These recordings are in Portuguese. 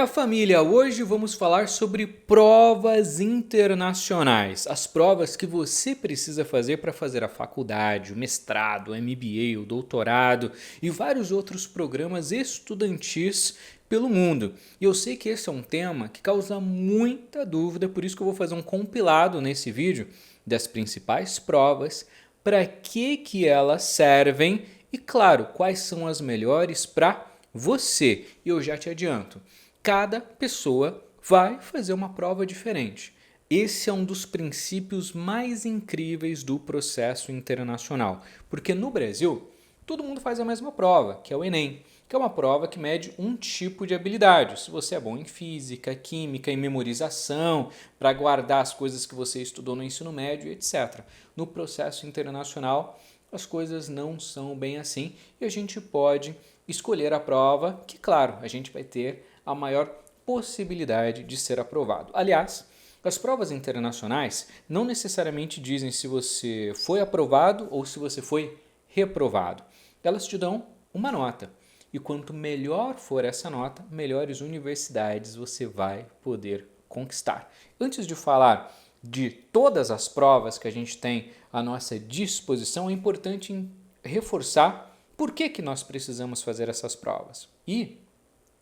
Família, hoje vamos falar sobre provas internacionais, as provas que você precisa fazer para fazer a faculdade, o mestrado, o MBA, o doutorado e vários outros programas estudantis pelo mundo. E eu sei que esse é um tema que causa muita dúvida, por isso que eu vou fazer um compilado nesse vídeo das principais provas, para que elas servem e, claro, quais são as melhores para você. E eu já te adianto, cada pessoa vai fazer uma prova diferente. Esse é um dos princípios mais incríveis do processo internacional, porque no Brasil todo mundo faz a mesma prova, que é o Enem, que é uma prova que mede um tipo de habilidade. Se você é bom em física, química, em memorização, para guardar as coisas que você estudou no ensino médio, etc. No processo internacional, as coisas não são bem assim e a gente pode escolher a prova que, claro, a gente vai ter a maior possibilidade de ser aprovado. Aliás, as provas internacionais não necessariamente dizem se você foi aprovado ou se você foi reprovado. Elas te dão uma nota. E quanto melhor for essa nota, melhores universidades você vai poder conquistar. Antes de falar de todas as provas que a gente tem à nossa disposição, é importante reforçar por que nós precisamos fazer essas provas. E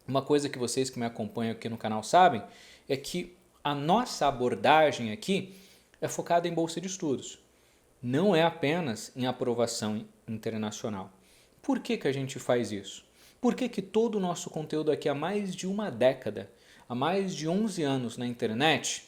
uma coisa que vocês que me acompanham aqui no canal sabem é que a nossa abordagem aqui é focada em bolsa de estudos. Não é apenas em aprovação internacional. Por que a gente faz isso? Por que todo o nosso conteúdo aqui há mais de uma década, há mais de 11 anos na internet,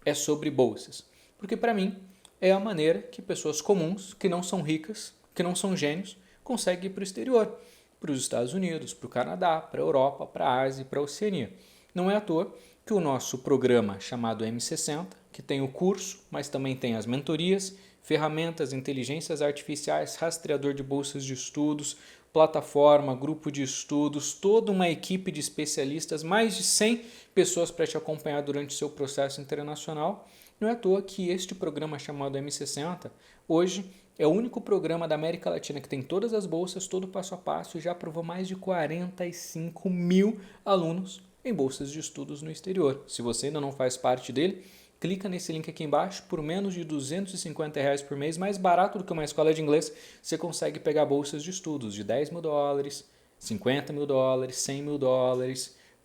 é sobre bolsas? Porque para mim é a maneira que pessoas comuns, que não são ricas, que não são gênios, conseguem ir para o exterior, para os Estados Unidos, para o Canadá, para a Europa, para a Ásia e para a Oceania. Não é à toa que o nosso programa chamado M60, que tem o curso, mas também tem as mentorias, ferramentas, inteligências artificiais, rastreador de bolsas de estudos, plataforma, grupo de estudos, toda uma equipe de especialistas, mais de 100 pessoas para te acompanhar durante o seu processo internacional. Não é à toa que este programa chamado M60 hoje é o único programa da América Latina que tem todas as bolsas, todo passo a passo, e já aprovou mais de 45 mil alunos em bolsas de estudos no exterior. Se você ainda não faz parte dele, clica nesse link aqui embaixo. Por menos de R$ 250 por mês, mais barato do que uma escola de inglês, você consegue pegar bolsas de estudos de $10 mil, $50 mil, $100 mil,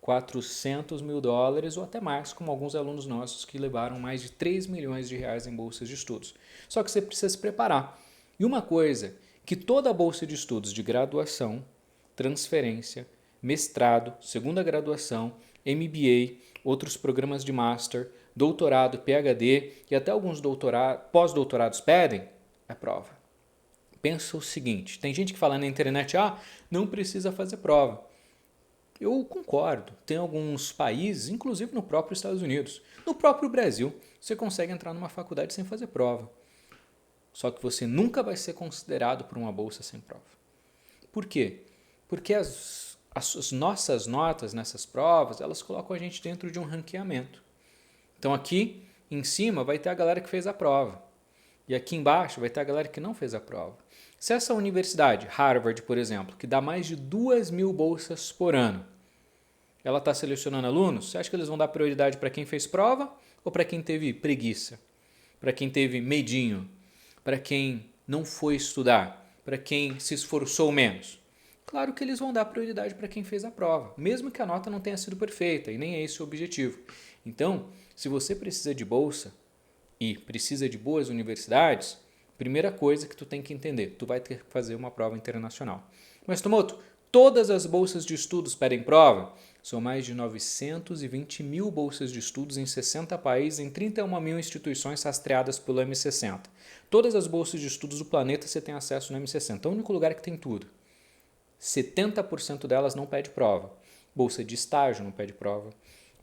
$400 mil ou até mais, como alguns alunos nossos que levaram mais de R$ 3 milhões em bolsas de estudos. Só que você precisa se preparar. E uma coisa que toda bolsa de estudos de graduação, transferência, mestrado, segunda graduação, MBA, outros programas de master, doutorado, PhD e até alguns pós-doutorados pedem é prova. Pensa o seguinte, tem gente que fala na internet, não precisa fazer prova. Eu concordo, tem alguns países, inclusive no próprio Estados Unidos, no próprio Brasil, você consegue entrar numa faculdade sem fazer prova. Só que você nunca vai ser considerado por uma bolsa sem prova. Por quê? Porque as nossas notas nessas provas, elas colocam a gente dentro de um ranqueamento. Então aqui em cima vai ter a galera que fez a prova. E aqui embaixo vai ter a galera que não fez a prova. Se essa universidade, Harvard, por exemplo, que dá mais de 2 mil bolsas por ano, ela está selecionando alunos, você acha que eles vão dar prioridade para quem fez prova ou para quem teve preguiça? Para quem teve medinho? Para quem não foi estudar? Para quem se esforçou menos? Claro que eles vão dar prioridade para quem fez a prova, mesmo que a nota não tenha sido perfeita, e nem é esse o objetivo. Então, se você precisa de bolsa e precisa de boas universidades, primeira coisa que tu tem que entender, tu vai ter que fazer uma prova internacional. Mas, Tomoto, todas as bolsas de estudos pedem prova? São mais de 920 mil bolsas de estudos em 60 países, em 31 mil instituições rastreadas pelo M60. Todas as bolsas de estudos do planeta você tem acesso no M60, é o único lugar que tem tudo. 70% delas não pede prova. Bolsa de estágio não pede prova.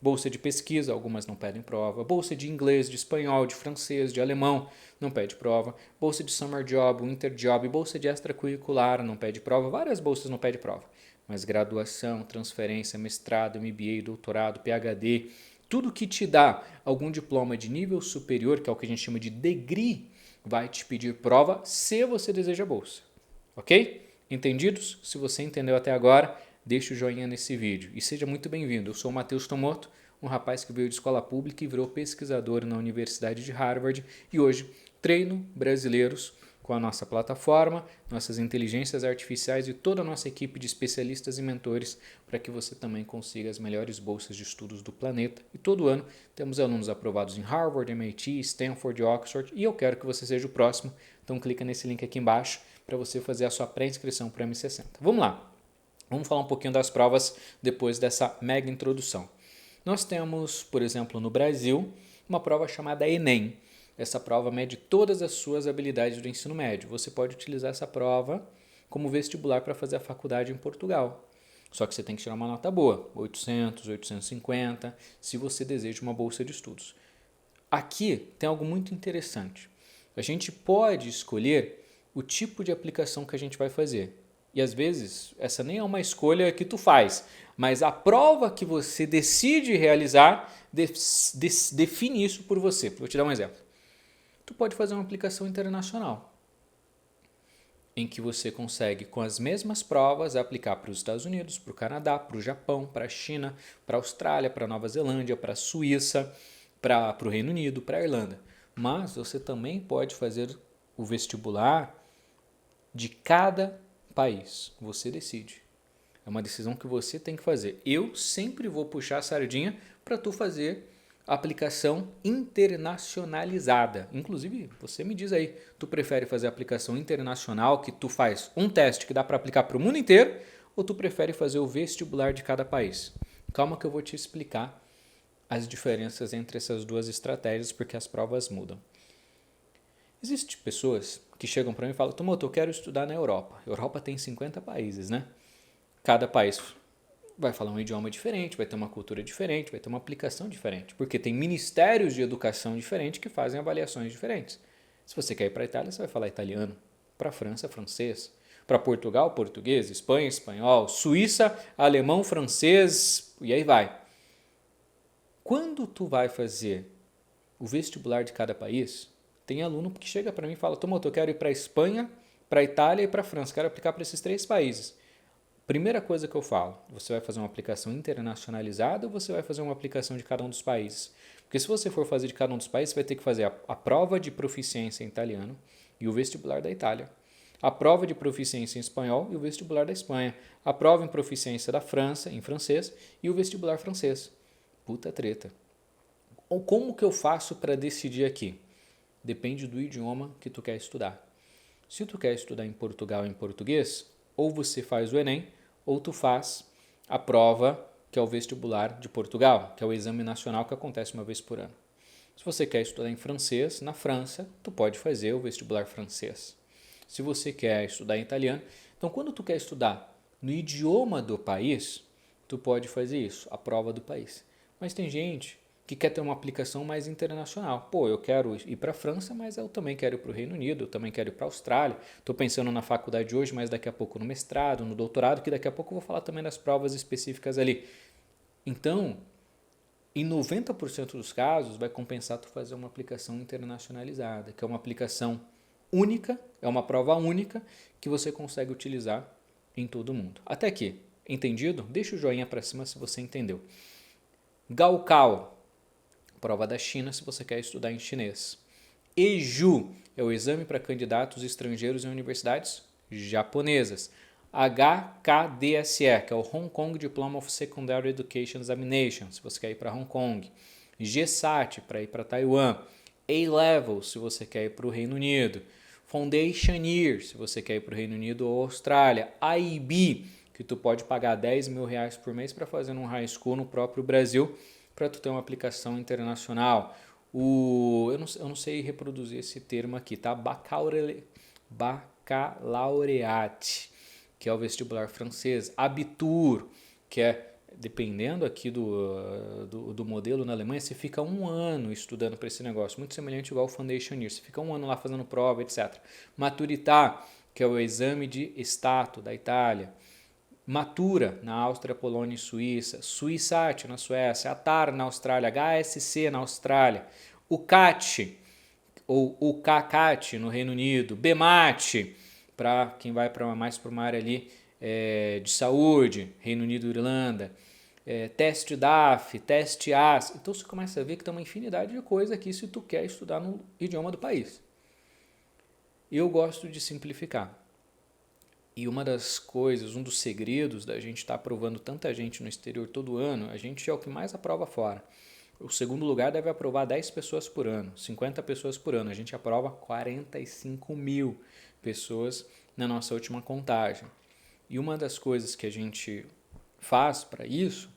Bolsa de pesquisa, algumas não pedem prova. Bolsa de inglês, de espanhol, de francês, de alemão, não pede prova. Bolsa de summer job, winter job, bolsa de extracurricular, não pede prova. Várias bolsas não pedem prova. Mas graduação, transferência, mestrado, MBA, doutorado, PhD, tudo que te dá algum diploma de nível superior, que é o que a gente chama de degree, vai te pedir prova se você deseja bolsa. Ok? Entendidos? Se você entendeu até agora, deixa o joinha nesse vídeo e seja muito bem-vindo. Eu sou o Matheus Tomoto, um rapaz que veio de escola pública e virou pesquisador na Universidade de Harvard e hoje treino brasileiros com a nossa plataforma, nossas inteligências artificiais e toda a nossa equipe de especialistas e mentores para que você também consiga as melhores bolsas de estudos do planeta. E todo ano temos alunos aprovados em Harvard, MIT, Stanford e Oxford e eu quero que você seja o próximo. Então clica nesse link aqui embaixo para você fazer a sua pré-inscrição para o M60. Vamos lá, vamos falar um pouquinho das provas depois dessa mega introdução. Nós temos, por exemplo, no Brasil, uma prova chamada Enem. Essa prova mede todas as suas habilidades do ensino médio. Você pode utilizar essa prova como vestibular para fazer a faculdade em Portugal. Só que você tem que tirar uma nota boa, 800, 850, se você deseja uma bolsa de estudos. Aqui tem algo muito interessante. A gente pode escolher o tipo de aplicação que a gente vai fazer. E às vezes essa nem é uma escolha que tu faz, mas a prova que você decide realizar define isso por você. Vou te dar um exemplo. Tu pode fazer uma aplicação internacional, em que você consegue, com as mesmas provas, aplicar para os Estados Unidos, para o Canadá, para o Japão, para a China, para a Austrália, para a Nova Zelândia, para a Suíça, para o Reino Unido, para a Irlanda. Mas você também pode fazer o vestibular de cada país. Você decide. É uma decisão que você tem que fazer. Eu sempre vou puxar a sardinha para tu fazer aplicação internacionalizada. Inclusive, você me diz aí, tu prefere fazer aplicação internacional, que tu faz um teste que dá para aplicar para o mundo inteiro, ou tu prefere fazer o vestibular de cada país? Calma que eu vou te explicar as diferenças entre essas duas estratégias, porque as provas mudam. Existem pessoas que chegam para mim e falam, Tomoto, eu quero estudar na Europa. A Europa tem 50 países, né? Cada país vai falar um idioma diferente, vai ter uma cultura diferente, vai ter uma aplicação diferente, porque tem ministérios de educação diferentes que fazem avaliações diferentes. Se você quer ir para a Itália, você vai falar italiano, para a França, francês, para Portugal, português, Espanha, espanhol, Suíça, alemão, francês, e aí vai. Quando tu vai fazer o vestibular de cada país, tem aluno que chega para mim e fala, Tomoto, eu quero ir para a Espanha, para a Itália e para a França, quero aplicar para esses 3 países. Primeira coisa que eu falo, você vai fazer uma aplicação internacionalizada ou você vai fazer uma aplicação de cada um dos países? Porque se você for fazer de cada um dos países, você vai ter que fazer a prova de proficiência em italiano e o vestibular da Itália, a prova de proficiência em espanhol e o vestibular da Espanha, a prova em proficiência da França, em francês, e o vestibular francês. Puta treta. Ou como que eu faço para decidir aqui? Depende do idioma que tu quer estudar. Se tu quer estudar em Portugal em português, ou você faz o Enem, ou tu faz a prova, que é o vestibular de Portugal, que é o exame nacional que acontece uma vez por ano. Se você quer estudar em francês, na França, tu pode fazer o vestibular francês. Se você quer estudar em italiano, então quando tu quer estudar no idioma do país, tu pode fazer isso, a prova do país. Mas tem gente que quer ter uma aplicação mais internacional. Pô, eu quero ir para a França, mas eu também quero ir para o Reino Unido, eu também quero ir para a Austrália. Estou pensando na faculdade hoje, mas daqui a pouco no mestrado, no doutorado, que daqui a pouco eu vou falar também das provas específicas ali. Então, em 90% dos casos, vai compensar tu fazer uma aplicação internacionalizada, que é uma aplicação única, é uma prova única que você consegue utilizar em todo mundo. Até aqui, entendido? Deixa o joinha para cima se você entendeu. Gaokao, prova da China se você quer estudar em chinês. EJU é o exame para candidatos estrangeiros em universidades japonesas. HKDSE, que é o Hong Kong Diploma of Secondary Education Examination, se você quer ir para Hong Kong. GSAT, para ir para Taiwan. A-Level, se você quer ir para o Reino Unido. Foundation Year, se você quer ir para o Reino Unido ou Austrália. IB, que tu pode pagar 10 mil reais por mês para fazer um high school no próprio Brasil, para tu ter uma aplicação internacional. Eu não sei reproduzir esse termo aqui, tá? Baccalaureate, que é o vestibular francês. Abitur, que é, dependendo aqui do modelo na Alemanha, você fica 1 ano estudando para esse negócio, muito semelhante igual ao Foundation Year, você fica 1 ano lá fazendo prova, etc. Maturità, que é o exame de Stato da Itália. Matura, na Áustria, Polônia e Suíça. Suissat, na Suécia. ATAR, na Austrália. HSC, na Austrália. O CAT, ou o CACAT, no Reino Unido. BMAT, para quem vai mais para uma área ali de saúde, Reino Unido e Irlanda, teste DAF, teste AS. Então você começa a ver que tem uma infinidade de coisa aqui se tu quer estudar no idioma do país. Eu gosto de simplificar. E uma das coisas, um dos segredos da gente estar aprovando tanta gente no exterior todo ano, a gente é o que mais aprova fora. O segundo lugar deve aprovar 10 pessoas por ano, 50 pessoas por ano. A gente aprova 45 mil pessoas na nossa última contagem. E uma das coisas que a gente faz para isso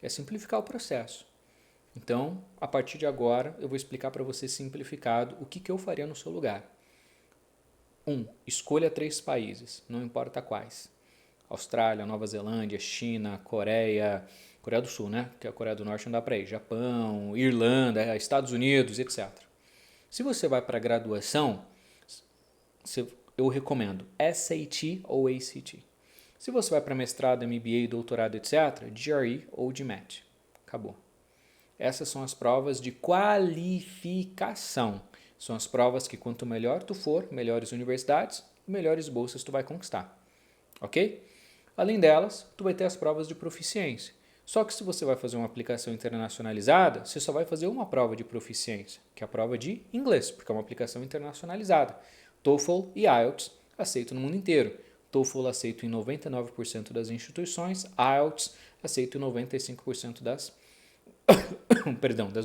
é simplificar o processo. Então, a partir de agora, eu vou explicar para você simplificado o que eu faria no seu lugar. 1. Escolha 3 países, não importa quais. Austrália, Nova Zelândia, China, Coreia do Sul, né? Que a Coreia do Norte não dá para ir. Japão, Irlanda, Estados Unidos, etc. Se você vai para graduação, eu recomendo SAT ou ACT. Se você vai para mestrado, MBA, doutorado, etc., GRE ou GMAT. Acabou. Essas são as provas de qualificação. São as provas que quanto melhor tu for, melhores universidades, melhores bolsas tu vai conquistar. Ok? Além delas, tu vai ter as provas de proficiência. Só que se você vai fazer uma aplicação internacionalizada, você só vai fazer uma prova de proficiência, que é a prova de inglês, porque é uma aplicação internacionalizada. TOEFL e IELTS aceito no mundo inteiro. TOEFL aceito em 99% das instituições, IELTS aceito em 95% das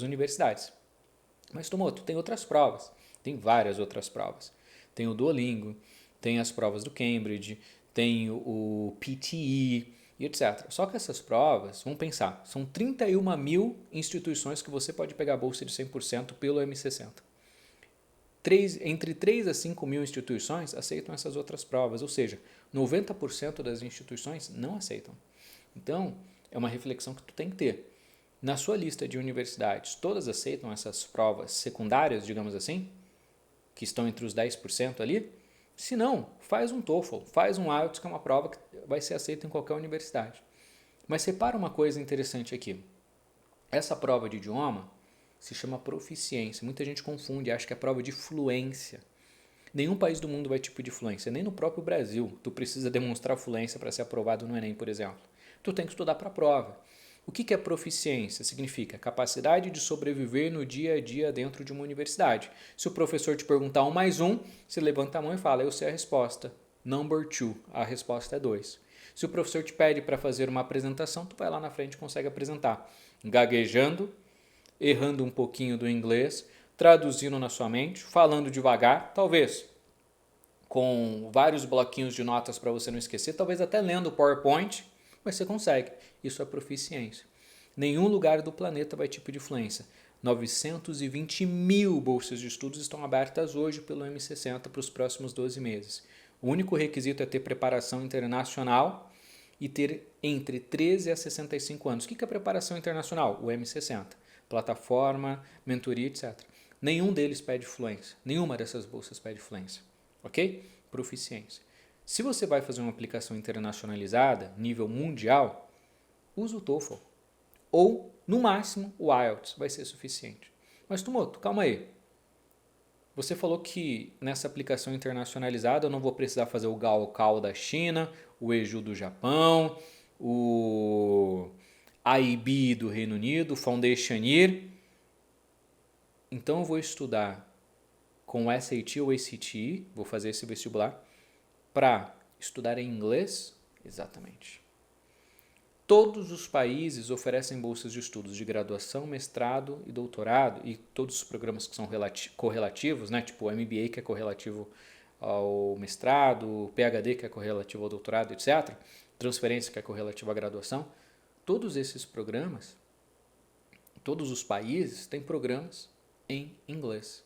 universidades. Mas, Tomoto, tem outras provas. Tem várias outras provas. Tem o Duolingo, tem as provas do Cambridge, tem o PTE e etc. Só que essas provas, vamos pensar, são 31 mil instituições que você pode pegar a bolsa de 100% pelo M60. Entre 3 a 5 mil instituições aceitam essas outras provas, ou seja, 90% das instituições não aceitam. Então, é uma reflexão que tu tem que ter. Na sua lista de universidades, todas aceitam essas provas secundárias, digamos assim, que estão entre os 10% ali? Se não, faz um TOEFL, faz um IELTS, que é uma prova que vai ser aceita em qualquer universidade. Mas repara uma coisa interessante aqui. Essa prova de idioma se chama proficiência. Muita gente confunde, acha que é prova de fluência. Nenhum país do mundo vai te pedir fluência, nem no próprio Brasil. Tu precisa demonstrar fluência para ser aprovado no Enem, por exemplo. Tu tem que estudar para a prova. O que é proficiência? Significa capacidade de sobreviver no dia a dia dentro de uma universidade. Se o professor te perguntar 1 mais 1, você levanta a mão e fala, eu sei a resposta. Number 2, a resposta é 2. Se o professor te pede para fazer uma apresentação, tu vai lá na frente e consegue apresentar. Gaguejando, errando um pouquinho do inglês, traduzindo na sua mente, falando devagar, talvez com vários bloquinhos de notas para você não esquecer, talvez até lendo o PowerPoint, mas você consegue. Isso é proficiência. Nenhum lugar do planeta vai te pedir fluência. 920 mil bolsas de estudos estão abertas hoje pelo M60 para os próximos 12 meses. O único requisito é ter preparação internacional e ter entre 13 a 65 anos. O que é preparação internacional? O M60. Plataforma, mentoria, etc. Nenhum deles pede fluência. Nenhuma dessas bolsas pede fluência. Ok? Proficiência. Se você vai fazer uma aplicação internacionalizada, nível mundial, usa o TOEFL. Ou, no máximo, o IELTS vai ser suficiente. Mas, Tomoto, calma aí. Você falou que nessa aplicação internacionalizada eu não vou precisar fazer o Gaokao da China, o EJU do Japão, o IB do Reino Unido, o Foundation Year. Então eu vou estudar com o SAT ou ACT, vou fazer esse vestibular, para estudar em inglês? Exatamente. Todos os países oferecem bolsas de estudos de graduação, mestrado e doutorado, e todos os programas que são correlativos, né? Tipo o MBA, que é correlativo ao mestrado, o PhD, que é correlativo ao doutorado, etc. Transferência, que é correlativa à graduação. Todos esses programas, todos os países têm programas em inglês.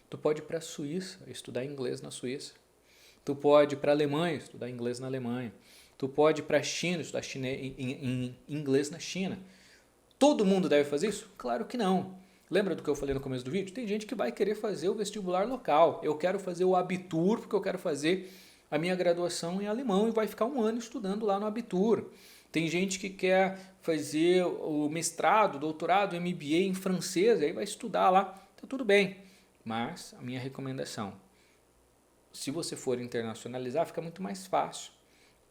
Tu pode ir para a Suíça, estudar inglês na Suíça. Tu pode ir para a Alemanha, estudar inglês na Alemanha. Tu pode ir para a China, estudar em inglês na China. Todo mundo deve fazer isso? Claro que não. Lembra do que eu falei no começo do vídeo? Tem gente que vai querer fazer o vestibular local. Eu quero fazer o Abitur porque eu quero fazer a minha graduação em alemão e vai ficar 1 ano estudando lá no Abitur. Tem gente que quer fazer o mestrado, doutorado, MBA em francês, aí vai estudar lá. Tá tudo bem. Mas a minha recomendação, se você for internacionalizar, fica muito mais fácil.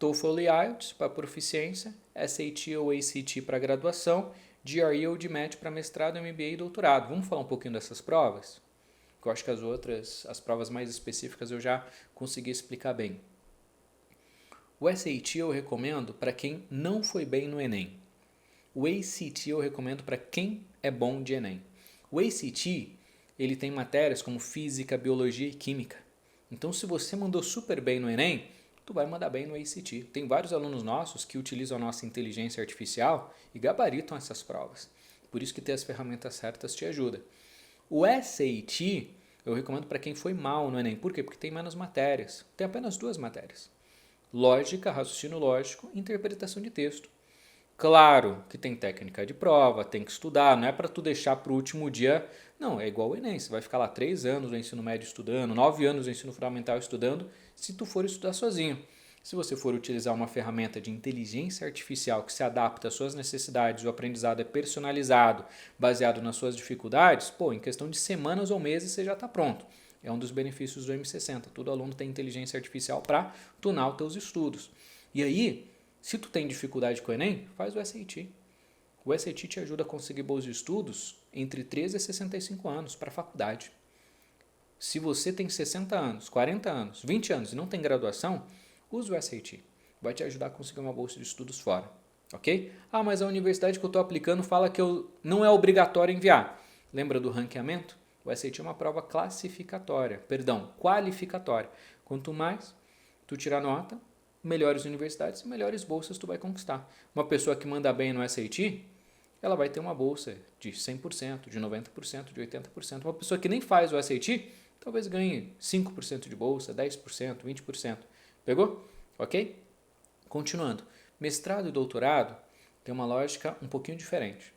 TOEFL e IELTS para proficiência, SAT ou ACT para graduação, GRE ou GMAT para mestrado, MBA e doutorado. Vamos falar um pouquinho dessas provas? Eu acho que as outras, as provas mais específicas eu já consegui explicar bem. O SAT eu recomendo para quem não foi bem no Enem. O ACT eu recomendo para quem é bom de Enem. O ACT, ele tem matérias como física, biologia e química. Então, se você mandou super bem no Enem, tu vai mandar bem no ACT. Tem vários alunos nossos que utilizam a nossa inteligência artificial e gabaritam essas provas. Por isso que ter as ferramentas certas te ajuda. O SAT eu recomendo para quem foi mal no Enem. Por quê? Porque tem menos matérias. Tem apenas 2 matérias. Lógica, raciocínio lógico e interpretação de texto. Claro que tem técnica de prova, tem que estudar, não é para tu deixar para o último dia. Não, é igual o Enem, você vai ficar lá 3 anos no ensino médio estudando, 9 anos no ensino fundamental estudando, se tu for estudar sozinho. Se você for utilizar uma ferramenta de inteligência artificial que se adapta às suas necessidades, o aprendizado é personalizado, baseado nas suas dificuldades, pô, em questão de semanas ou meses você já está pronto. É um dos benefícios do M60. Todo aluno tem inteligência artificial para tunar os teus estudos. E aí, se tu tem dificuldade com o Enem, faz o SAT. O SAT te ajuda a conseguir bolsa de estudos entre 13 e 65 anos para a faculdade. Se você tem 60 anos, 40 anos, 20 anos e não tem graduação, use o SAT. Vai te ajudar a conseguir uma bolsa de estudos fora. Ok? Ah, mas a universidade que eu estou aplicando fala que não é obrigatório enviar. Lembra do ranqueamento? O SAT é uma prova qualificatória. Quanto mais tu tirar nota, melhores universidades e melhores bolsas tu vai conquistar. Uma pessoa que manda bem no SAT, ela vai ter uma bolsa de 100%, de 90%, de 80%. Uma pessoa que nem faz o SAT, talvez ganhe 5% de bolsa, 10%, 20%. Pegou? Ok? Continuando. Mestrado e doutorado tem uma lógica um pouquinho diferente.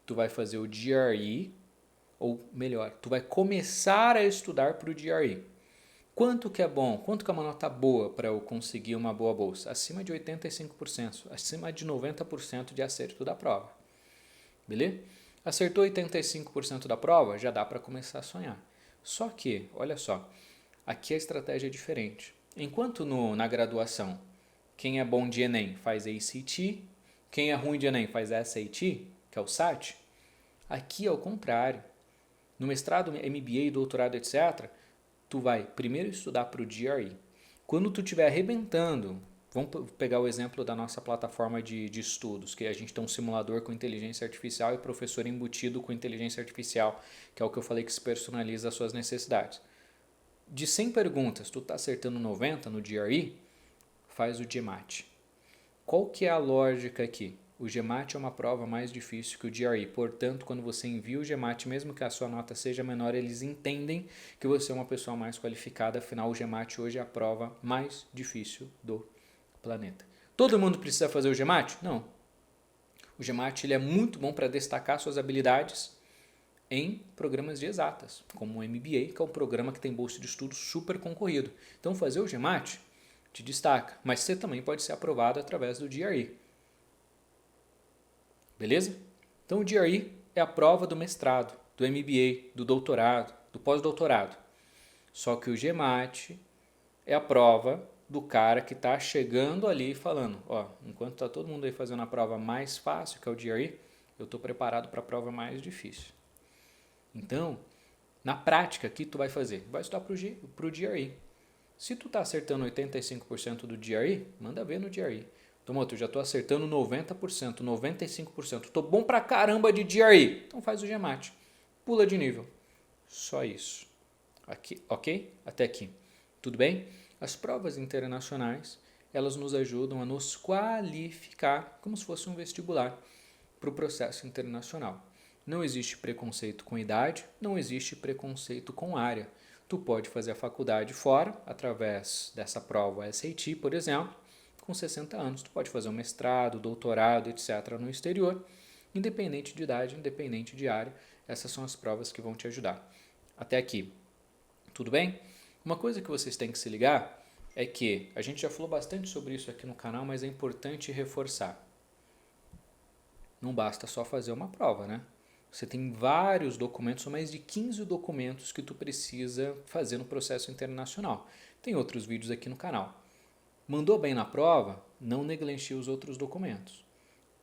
Tu vai fazer o GRE, ou melhor, tu vai começar a estudar para o GRE. Quanto que é bom? Quanto que é uma nota boa para eu conseguir uma boa bolsa? Acima de 85%, acima de 90% de acerto da prova. Beleza? Acertou 85% da prova, já dá para começar a sonhar. Só que, olha só, aqui a estratégia é diferente. Enquanto na graduação, quem é bom de Enem faz ACT, quem é ruim de Enem faz SAT, que é o SAT, aqui é o contrário. No mestrado, MBA, doutorado, etc., tu vai primeiro estudar para o GRE. Quando tu estiver arrebentando, vamos pegar o exemplo da nossa plataforma de estudos, que a gente tem um simulador com inteligência artificial e professor embutido com inteligência artificial, que é o que eu falei que se personaliza às suas necessidades. De 100 perguntas, tu está acertando 90 no GRE, faz o GMAT. Qual que é a lógica aqui? O GMAT é uma prova mais difícil que o GRE, portanto, quando você envia o GMAT, mesmo que a sua nota seja menor, eles entendem que você é uma pessoa mais qualificada, afinal o GMAT hoje é a prova mais difícil do planeta. Todo mundo precisa fazer o GMAT? Não. O GMAT ele é muito bom para destacar suas habilidades em programas de exatas, como o MBA, que é um programa que tem bolsa de estudo super concorrido. Então, fazer o GMAT te destaca, mas você também pode ser aprovado através do GRE. Beleza? Então o GRE é a prova do mestrado, do MBA, do doutorado, do pós-doutorado. Só que o GMAT é a prova do cara que está chegando ali e falando, ó, enquanto está todo mundo aí fazendo a prova mais fácil, que é o GRE, eu estou preparado para a prova mais difícil. Então, na prática, o que tu vai fazer? Vai estudar para o GRE. Se tu está acertando 85% do GRE, manda ver no GRE. Então, eu já estou acertando 90%, 95%. Estou bom pra caramba de GRE. Então faz o GMAT. Pula de nível. Só isso. Aqui, ok? Até aqui. Tudo bem? As provas internacionais, elas nos ajudam a nos qualificar como se fosse um vestibular para o processo internacional. Não existe preconceito com idade, não existe preconceito com área. Tu pode fazer a faculdade fora, através dessa prova SAT, por exemplo, com 60 anos. Tu pode fazer um mestrado, doutorado, etc. no exterior, independente de idade, independente de área. Essas são as provas que vão te ajudar. Até aqui, tudo bem? Uma coisa que vocês têm que se ligar é que a gente já falou bastante sobre isso aqui no canal, mas é importante reforçar. Não basta só fazer uma prova, né? Você tem vários documentos, são mais de 15 documentos que tu precisa fazer no processo internacional. Tem outros vídeos aqui no canal. Mandou bem na prova? Não negligencie os outros documentos.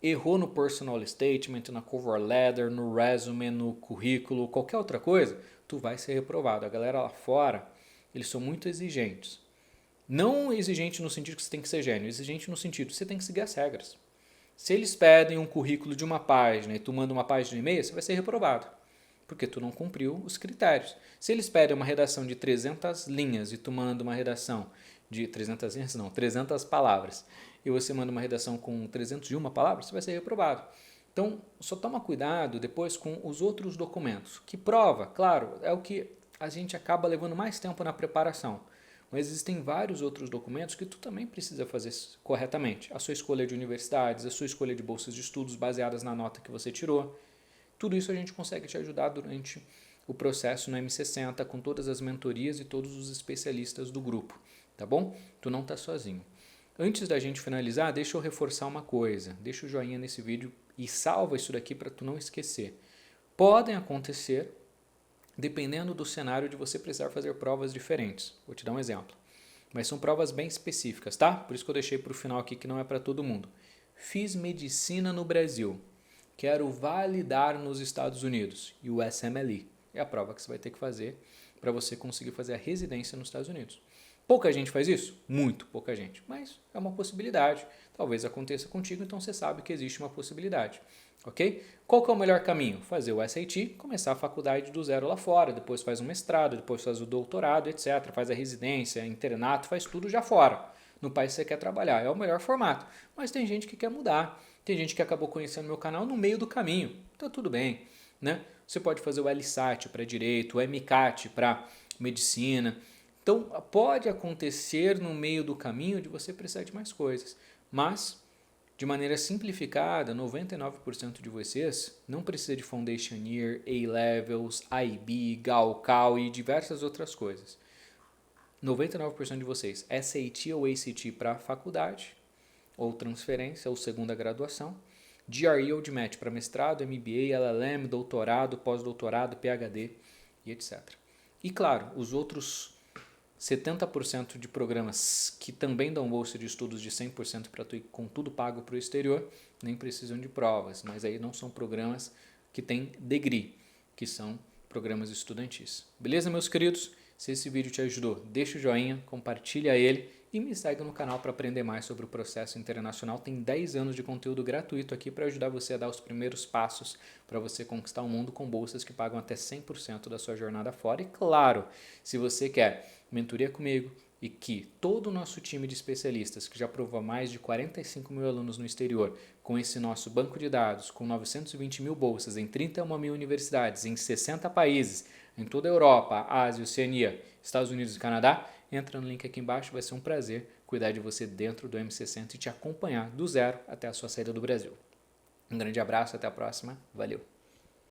Errou no personal statement, na cover letter, no resume, no currículo, qualquer outra coisa, tu vai ser reprovado. A galera lá fora, eles são muito exigentes. Não exigente no sentido que você tem que ser gênio, exigente no sentido que você tem que seguir as regras. Se eles pedem um currículo de uma página e tu manda uma página e meia, você vai ser reprovado, porque tu não cumpriu os critérios. Se eles pedem uma redação de 300 linhas e tu manda uma redação de 300 linhas, não, 300 palavras, e você manda uma redação com 301 palavras, você vai ser reprovado. Então, só toma cuidado depois com os outros documentos. Que prova, claro, é o que a gente acaba levando mais tempo na preparação. Mas existem vários outros documentos que tu também precisa fazer corretamente. A sua escolha de universidades, a sua escolha de bolsas de estudos baseadas na nota que você tirou. Tudo isso a gente consegue te ajudar durante o processo no M60 com todas as mentorias e todos os especialistas do grupo, tá bom? Tu não tá sozinho. Antes da gente finalizar, deixa eu reforçar uma coisa. Deixa o joinha nesse vídeo e salva isso daqui para tu não esquecer. Podem acontecer, dependendo do cenário, de você precisar fazer provas diferentes. Vou te dar um exemplo. Mas são provas bem específicas, tá? Por isso que eu deixei para o final aqui, que não é para todo mundo. Fiz medicina no Brasil. Quero validar nos Estados Unidos. E o SMLE é a prova que você vai ter que fazer para você conseguir fazer a residência nos Estados Unidos. Pouca gente faz isso? Muito pouca gente. Mas é uma possibilidade. Talvez aconteça contigo, então você sabe que existe uma possibilidade. Ok? Qual que é o melhor caminho? Fazer o SAT, começar a faculdade do zero lá fora, depois faz um mestrado, depois faz o doutorado, etc. Faz a residência, internato, faz tudo já fora, no país que você quer trabalhar. É o melhor formato. Mas tem gente que quer mudar, tem gente que acabou conhecendo meu canal no meio do caminho. Então tudo bem, né? Você pode fazer o LSAT para direito, o MCAT para medicina. Então pode acontecer no meio do caminho de você precisar de mais coisas, mas de maneira simplificada, 99% de vocês não precisa de Foundation Year, A-Levels, IB, Gaokao e diversas outras coisas. 99% de vocês, SAT ou ACT para faculdade, ou transferência, ou segunda graduação, GRE ou GMAT para mestrado, MBA, LLM, doutorado, pós-doutorado, PhD e etc. E claro, os outros 70% de programas que também dão bolsa de estudos de 100% para tu ir com tudo pago para o exterior, nem precisam de provas, mas aí não são programas que têm degree, que são programas estudantis. Beleza, meus queridos? Se esse vídeo te ajudou, deixa o joinha, compartilha ele e me segue no canal para aprender mais sobre o processo internacional. Tem 10 anos de conteúdo gratuito aqui para ajudar você a dar os primeiros passos para você conquistar o mundo com bolsas que pagam até 100% da sua jornada fora. E claro, se você quer mentoria comigo e que todo o nosso time de especialistas, que já aprovou mais de 45 mil alunos no exterior, com esse nosso banco de dados, com 920 mil bolsas em 31 mil universidades, em 60 países, em toda a Europa, Ásia, Oceania, Estados Unidos e Canadá, entra no link aqui embaixo, vai ser um prazer cuidar de você dentro do M60 e te acompanhar do zero até a sua saída do Brasil. Um grande abraço, até a próxima, valeu!